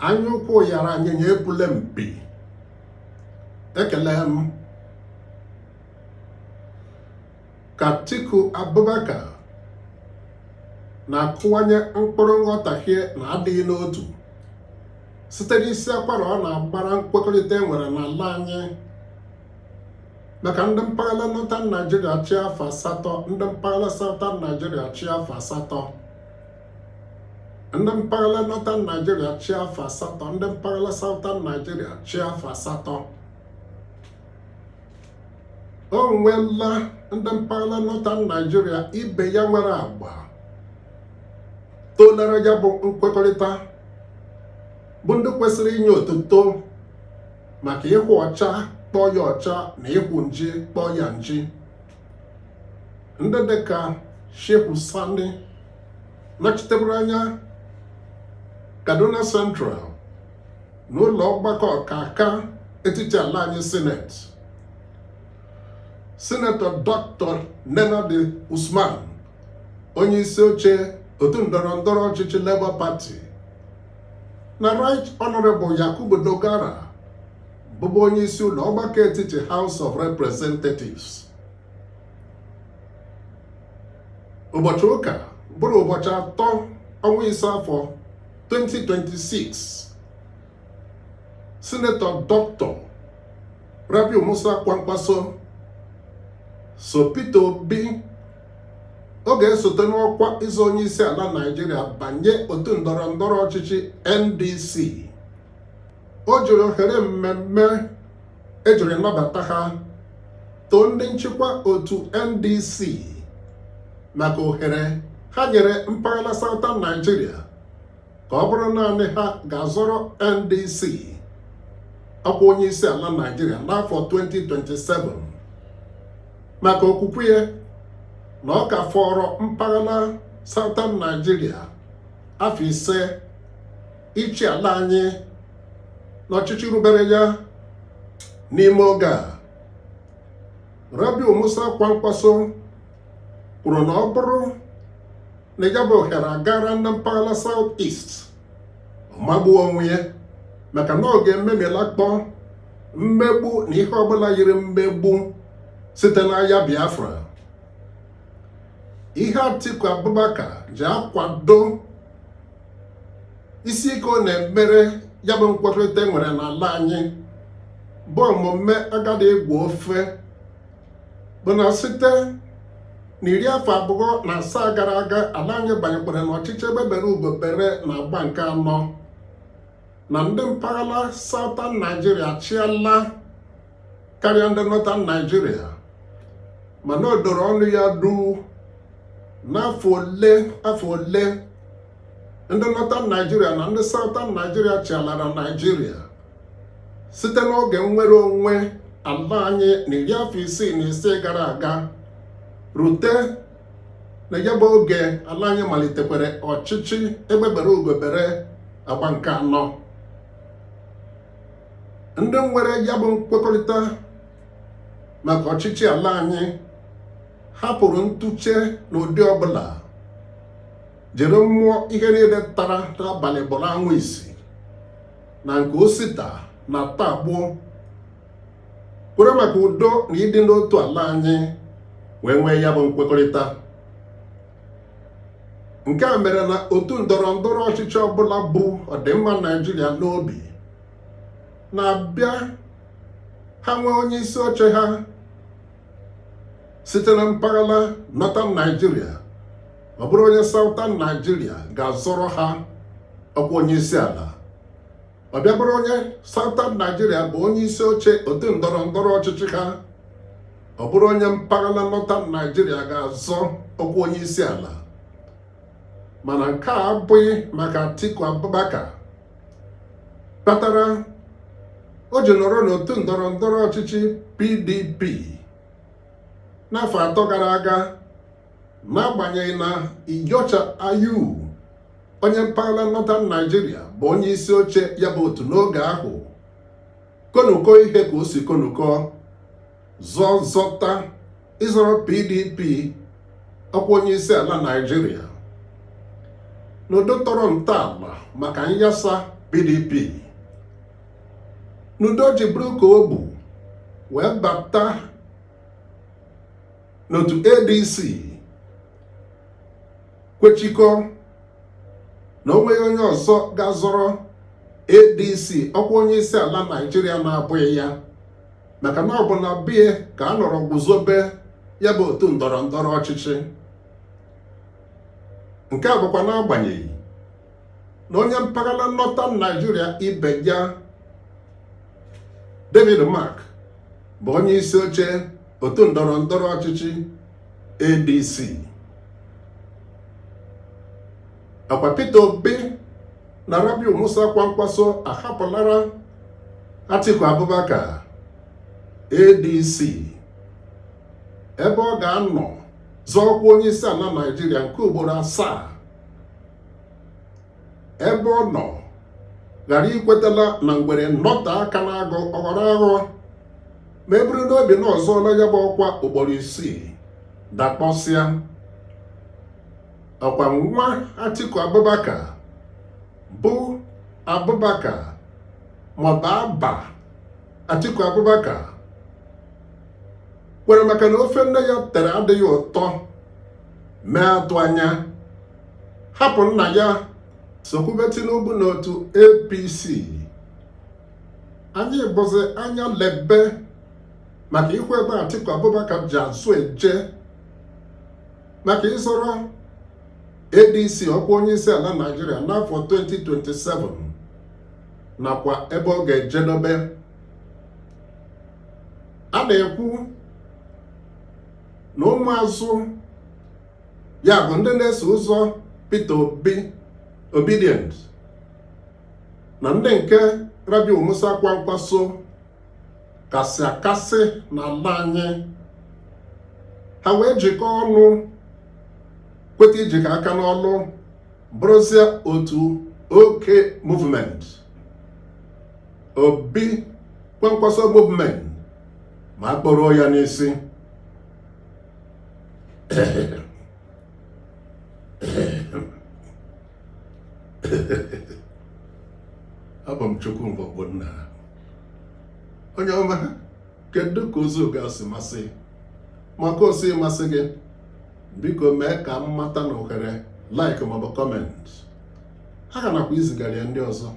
Anyụkwụ yara anyịnya epule mpi. Ekele m ka Atiku Abubakar na-akụwanye mkpụrụ nghọtahie na adịghị n'otu site n'isi akwara ọ na-agbara nkwekọrịta enwere n'ala anyị maka ndị mpaghara Northern Nigeria chi afọ 8, ndị mpaghara Southern Nigeria chi afọ 8, ndị mpaghara Northern Nigeria chi afọ 8, ndị mpaghara Southern Nigeria chi afọ 8. O nwela ndị mpaghara Northern Nigeria ibe ya nwere agba tolere ya bụ nkwekọrịta bụ ndị kwesịrị inye otuto maka ịhụ ọcha kpọọ ya ọcha na ịhụ nji kpọọ ya nji. Ndị dịka Shehu Sani nọchitebere anya Kaduna Central n'ụlọ ọgbakọ ọkaka etiti ala anyị Senate, Senator Dr. Nenadi Usman, onye isi oche otu ndọrọndọrọ ọchịchị Labour Party, na Right Honorable Yakubu Dogara bụbu onye isi ụlọ ọgbakọ etiti House of Representatives. Ụbọchị ụka bụrụ ụbọchị 3 ọnwa ise afọ 2026. Senator Dr. Rabiu Musa Kwankwaso so Peter Obi ọ ga-esote n'ọkwa ịzọ onye isi ala Naịjirịa banye otu ndọrọndọrọ ọchịchị NDC. O jiri ohere mmemme ejiri nabata ha too ndị nchịkwa otu NDC maka ohere ha nyere mpaghara Southern Nigeria ka ọ bụrụ naanị ha ga-azọrọ NDC ọkwa onye isi ala Naịjirịa n'afọ 2027 maka okwukwe ya na ọ ka fọrọ mpaghara Southern Nigeria afọ 5 ichi ala anyị n'ọchịchị rubere ya n'ime oge a. Rabiu Musa Kwankwaso kwuru na ọ bụrụ na ya bụ ohere agara na mpaghara South East, ọ magbuo onwe ya maka na ọ ga-ememilakpọ mmegbu na ihe ọbụla yiri mmegbu site n'agha Biafra. Ihe Atiku Abubakar ji akwado isi ike ọ na-emere ya bụ nkwekọrịta enwere n'ala anyị bụ omume agadi egwu ofe bụ na site na 27 gara aga ala anyị banyekwara n'ọchịchị ebe bere ugobere na agba nke 4 na ndị mpaghara Southern Nigeria achịala karịa ndị Northern Nigeria, mana o doro ọnụ ya du n'afọ ole ndị Northern Nigeria na ndị Southern Nigeria chịalara Nigeria site n'oge nnwere onwe ala anyị na 65 gara aga rute na ya bụ oge ala anyị malitekwara ọchịchị egbebere ugobere agba nke 4. Ndị nwere ya bụ nkwekọrịta maka ọchịchị ala anyị hapụrụ ntụche n'ụdị ọbụla, jiri mmụọ ihe niile tara n'abalị bụrụ anwụ isi na nke osita na tagbuo kwere maka udo na ịdị n'otu ala anyị wee nwee ya bụ nkwekọrịta. Nke a mere na otu ndọrọndọrọ ọchịchị ọbụla bụ ọdịmma Naịjirịa n'obi na-abịa ha nwee onye isi oche ha site na mpaghara Northern Nigeria, ọ bụrụ onye Southern Nigeria ga-azọrọ ha ọkwa onye isi ala. Ọ bịa bụrụ onye Southern Nigeria bụ onye isi oche otu ndọrọndọrọ ọchịchị ha, ọ bụrụ onye mpaghara Northern Nigeria ga-azọ ọkwa onye isi ala. Mana nke a abụghị maka Atiku Abubakar kpatara o ji nọrọ n'otu ndọrọndọrọ ọchịchị PDP n'afọ 3 gara aga, n'agbanyeghị na Iyorchia Ayu onye mpaghara Northern Nigeria bụ onye isi oche ya bụ otu n'oge ahụ konuko ihe ka o si konuko zọta ịzọrọ PDP ọkwa onye isi ala Nigeria n'udo tọrọ ntọala maka nyasa PDP n'udo ji bụrụ ka o bu wee bata n'otu ADC kwechikọ na onweghị onye ọzọ ga-azọrọ ADC ọkwa onye isi ala Naịjirịa na-abụghị ya, maka na ọ bụ na bie ka a nọrọ guzobe ya bụ otu ndọrọ ndọrọ ọchịchị. Nke a bụkwa n'agbanyeghị na onye mpaghara Northern Nigeria ibe ya David Mark bụ onye isi oche otu ndọrọ ndọrọ ọchịchị ADC. Akwa Peter Obi na Rabiu Musa Kwankwaso ahapụlara Atiku Abubakar ADC ebe ọ ga-anọ zọọkwa onye isi ala Naịjirịa nke ugboro 7, ebe ọ nọ ghara ikwetala na ngwere nnọte aka na-agụ ọghọrọ aghọ ma e buru n'obi na ọzọla ya bụ ọkwa ugboro 6 dakpọsịa. Ọkwa nwa Atiku Abubakar bụ Abubakar maọbụ Aba Atiku Abubakar kwere maka na ofe nne ya tere adịghị ụtọ mee atụ anya hapụ nna ya sokwube Tinubu n'otu APC. Anyị bụzi anya lebe maka ikwu ebe Atiku Abubakar ji azụ eje maka ịzọrọ ADC ọkwa onye isi ala Naịjirịa n'afọ 2027 nakwa ebe ọ ga-ejedobe. A na-ekwu na ụmụazụ ya bụ ndị na-eso ụzọ Peter Obi obedient na ndị nke Rabiu Musa Kwankwaso kasị akasị n'ala anyị, ha wee jikọọ ọnụ kweta ijikọ aka n'ọlụ bụrụzie otu oke movement, Obi Kwankwaso movement, ma akpọrọ ya n'isi. Abụ m Chukwu Mgbọgbonna. Onye ọma, kedu ka ozu ga-asị masị? Maka osi masị gị, biko mee ka m mata na ohere like maọbụ comment. Ha ga nakwa izigara ya ndị ọzọ.